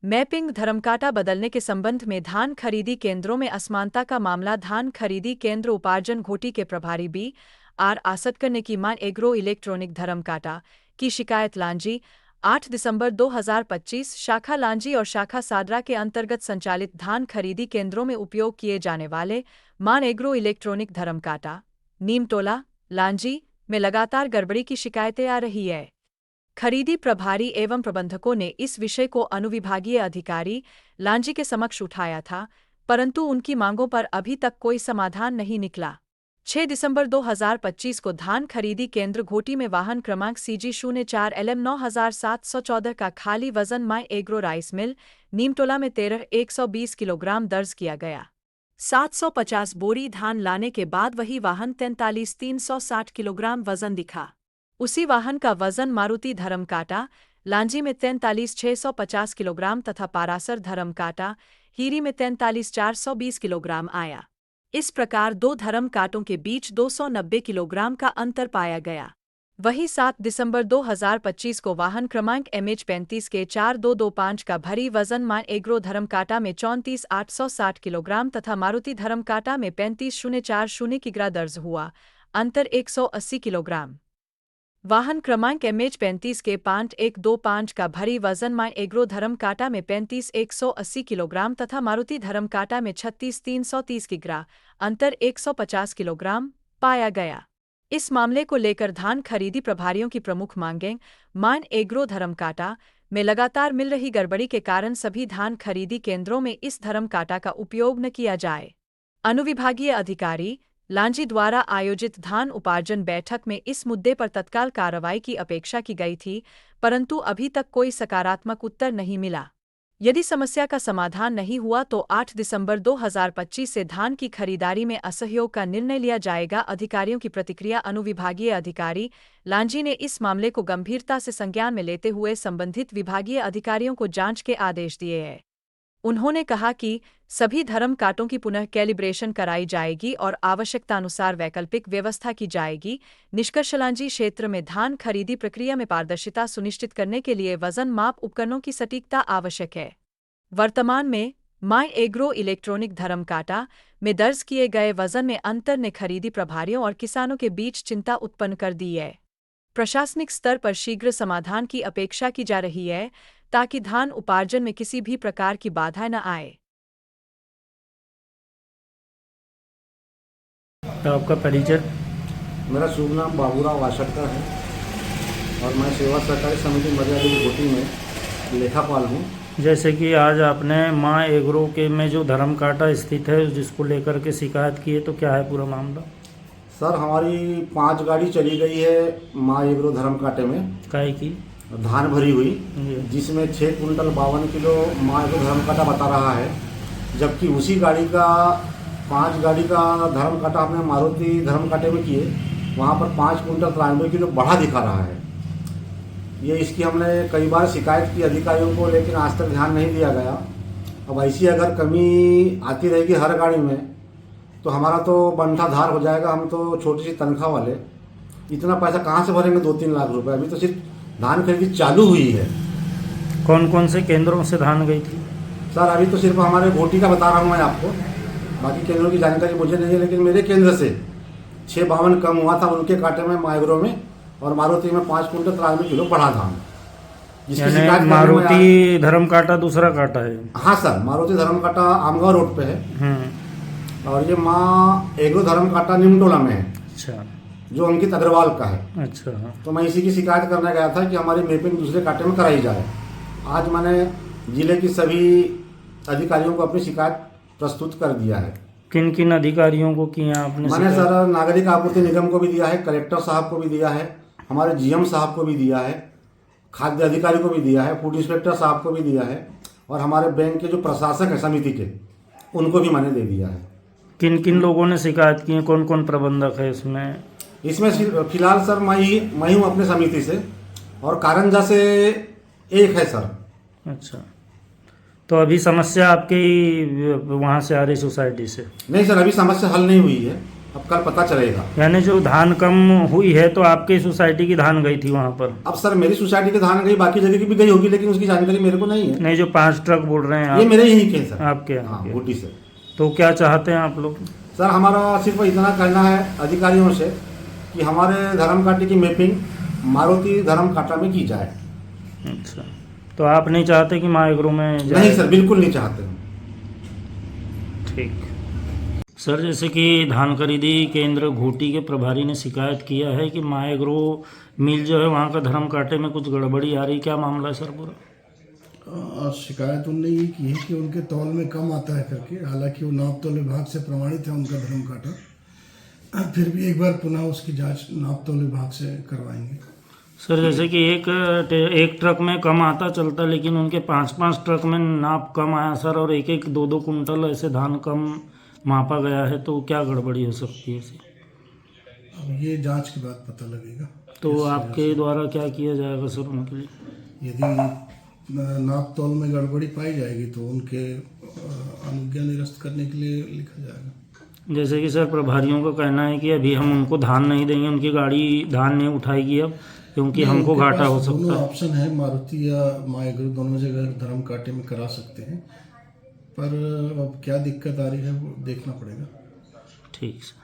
Mapping धर्मकाटा बदलने के संबंध में धान खरीदी केंद्रों में असमानता का मामला। धान खरीदी केंद्र उपार्जन घोटी के प्रभारी B.R. आसतकर ने की मान एग्रो इलेक्ट्रॉनिक धर्मकाटा की शिकायत। लांजी 8 दिसंबर 2025 शाखा लांजी और शाखा सादरा के अंतर्गत संचालित धान खरीदी केंद्रों में उपयोग किए जाने वाले मान एग्रो इलेक्ट्रॉनिक धर्मकाटा नीमटोला लांजी में लगातार गड़बड़ी की शिकायतें आ रही है। खरीदी प्रभारी एवं प्रबंधकों ने इस विषय को अनुविभागीय अधिकारी लांजी के समक्ष उठाया था, परंतु उनकी मांगों पर अभी तक कोई समाधान नहीं निकला। 6 दिसंबर 2025 को धान खरीदी केंद्र घोटी में वाहन क्रमांक CG04 LM 9714 का खाली वजन माई एग्रो राइस मिल नीमटोला में 13120 किलोग्राम दर्ज किया गया। 750 बोरी धान लाने के बाद वही वाहन 43,360 किलोग्राम वजन दिखा। उसी वाहन का वजन मारुति धर्मकाटा लांजी में 43,650 किलोग्राम तथा पारासर धर्मकाटा हीरी में 43,420 किलोग्राम आया। इस प्रकार दो धर्मकाटों के बीच 290 किलोग्राम का अंतर पाया गया। वहीं 7 दिसंबर 2025 को वाहन क्रमांक MH35 के 4225 का भरी वजन मान एग्रो धर्मकाटा में 34,860 किलोग्राम तथा मारुति धर्मकाटा में 35,040 किग्रा दर्ज हुआ, अंतर 180 किलोग्राम। वाहन क्रमांक MH35 के 5125 का भरी वजन माई एग्रो धर्मकाटा में 35,180 किलोग्राम तथा मारुति धर्मकाटा में 36,330 किग्रा, अंतर 150 किलोग्राम पाया गया। इस मामले को लेकर धान खरीदी प्रभारियों की प्रमुख मांगें मान एग्रो धर्मकाटा में लगातार मिल रही गड़बड़ी के कारण सभी धान खरीदी केंद्रों में इस धर्मकाटा का उपयोग न किया जाए। अनुविभागीय अधिकारी लांजी द्वारा आयोजित धान उपार्जन बैठक में इस मुद्दे पर तत्काल कार्रवाई की अपेक्षा की गई थी, परंतु अभी तक कोई सकारात्मक उत्तर नहीं मिला। यदि समस्या का समाधान नहीं हुआ तो 8 दिसंबर 2025 से धान की खरीदारी में असहयोग का निर्णय लिया जाएगा। अधिकारियों की प्रतिक्रिया। अनुविभागीय अधिकारी लांजी ने इस मामले को गंभीरता से संज्ञान में लेते हुए संबंधित विभागीय अधिकारियों को जांच के आदेश दिए हैं। उन्होंने कहा कि सभी धर्मकाटों की पुनः कैलिब्रेशन कराई जाएगी और आवश्यकतानुसार वैकल्पिक व्यवस्था की जाएगी। निष्कर्ष लांजी क्षेत्र में धान खरीदी प्रक्रिया में पारदर्शिता सुनिश्चित करने के लिए वजन माप उपकरणों की सटीकता आवश्यक है। वर्तमान में माई एग्रो इलेक्ट्रॉनिक धर्मकाटा में दर्ज किए गए वजन में अंतर ने खरीदी प्रभारियों और किसानों के बीच चिंता उत्पन्न कर दी है। प्रशासनिक स्तर पर शीघ्र समाधान की अपेक्षा की जा रही है ताकि धान उपार्जन में किसी भी प्रकार की बाधा न आए। तो आपका परिचय? मेरा शुभ नाम बाबूराव वासटकर है और मैं सेवा सहकारी समिति मर्यादित घोटी में लेखापाल हूँ। जैसे कि आज आपने माँ एग्रो के में जो धर्मकाटा स्थित है जिसको लेकर के शिकायत की है, तो क्या है पूरा मामला? सर, हमारी 5 गाड़ी चली गई है माँ एग्रो धर्मकाटे में काय की धान भरी हुई, जिसमें 6 कुंटल 52 किलो माँ एग्रो धर्मकाटा बता रहा है, जबकि उसी गाड़ी का 5 गाड़ी का धर्मकाटा हमने मारुति धर्मकाटे में किए, वहाँ पर 5 कुंटल 93 किलो बढ़ा दिखा रहा है। ये इसकी हमने कई बार शिकायत की अधिकारियों को, लेकिन आज तक ध्यान नहीं दिया गया। अब ऐसी अगर कमी आती रहेगी हर गाड़ी में तो हमारा तो बंठा धार हो जाएगा। हम तो छोटी सी तनख्वाह वाले, इतना पैसा कहाँ से भरेंगे? 2-3 लाख रुपए। अभी तो सिर्फ धान खरीदी चालू हुई है। कौन कौन से केंद्रों से धान गई थी? सर, अभी तो सिर्फ हमारे घोटी का बता रहा हूँ मैं आपको, बाकी केंद्रों की जानकारी मुझे नहीं है, लेकिन मेरे केंद्र से 652 कम हुआ था उनके काटे में माइग्रो में, और मारुति में 5 कुंटल 93 किलो बढ़ा धान। यानी मारुति धर्मकाटा दूसरा काटा है? हाँ सर, मारुति धर्मकाटा आमगांव रोड पे है और ये माँ एग्रो धर्मकाटा नीमटोला में है। अच्छा, जो अंकित अग्रवाल का है। अच्छा। तो मैं इसी की शिकायत करने गया था कि हमारी मैपिंग दूसरे काटे में कराई जाए। आज मैंने जिले की सभी अधिकारियों को अपनी शिकायत प्रस्तुत कर दिया है। किन किन अधिकारियों को किया आपने? मैंने सर नागरिक आपूर्ति निगम को भी दिया है, कलेक्टर साहब को भी दिया है, हमारे GM साहब को भी दिया है, खाद्य अधिकारी को भी दिया है, फूड इंस्पेक्टर साहब को भी दिया है, और हमारे बैंक के जो प्रशासक है समिति के, उनको भी मैंने दे दिया है। किन किन लोगों ने शिकायत की है? कौन कौन प्रबंधक है इसमें? इसमें फिलहाल सर मैं हूँ अपने समिति से, और कारंजा से एक है सर। अच्छा, तो अभी समस्या आपकी वहाँ से आ रही सोसाइटी से? नहीं सर, अभी समस्या हल नहीं हुई है। अब कल पता चलेगा। यानी जो धान कम हुई है तो आपकी सोसाइटी की धान गई थी वहाँ पर? अब सर मेरी सोसाइटी के धान गई, बाकी जगह की भी गई होगी, लेकिन उसकी जानकारी मेरे को नहीं है। नहीं, जो 5 ट्रक बोल रहे हैं आप, ये मेरे यहीं के हैं सर। आपके यहाँ हाँ, के। घोटी से। तो क्या चाहते हैं आप लोग? सर हमारा सिर्फ इतना कहना है अधिकारियों से कि हमारे धर्मकाटे की मैपिंग मारुति धर्मकाटा में की जाए। अच्छा, तो आप नहीं चाहते कि माँ एग्रो में जाए? नहीं सर, बिल्कुल नहीं चाहते हम। ठीक सर, जैसे कि धान खरीदी केंद्र घोटी के प्रभारी ने शिकायत किया है कि माँ एग्रो मिल जो है वहाँ का धर्म काटे में कुछ गड़बड़ी आ रही, क्या मामला है सर पूरा? शिकायत उनने ये की है कि उनके तौल में कम आता है करके, हालांकि वो नाप तौल विभाग से प्रमाणित है उनका धर्म काटा, फिर भी एक बार पुनः उसकी जांच नाप तौल विभाग से करवाएंगे। सर जैसे कि एक ट्रक में कम आता चलता, लेकिन उनके 5-5 ट्रक में नाप कम आया सर, और 1-1, 2-2 कुंटल ऐसे धान कम मापा गया है, तो क्या गड़बड़ी हो सकती है इसे? अब ये जांच के बाद पता लगेगा। तो आपके द्वारा क्या किया जाएगा सर उनके लिए? यदि नाप तौल में गड़बड़ी पाई जाएगी तो उनके अनुज्ञा निरस्त करने के लिए लिखा जाएगा। जैसे कि सर प्रभारियों का कहना है कि अभी हम उनको धान नहीं देंगे, उनकी गाड़ी धान नहीं उठाएगी अब, क्योंकि हमको घाटा हो सकता है। दोनों ऑप्शन है, मारुति या माँ एग्रो दोनों जगह धर्म काटे में करा सकते हैं, पर अब क्या दिक्कत आ रही है वो देखना पड़ेगा। ठीक सर।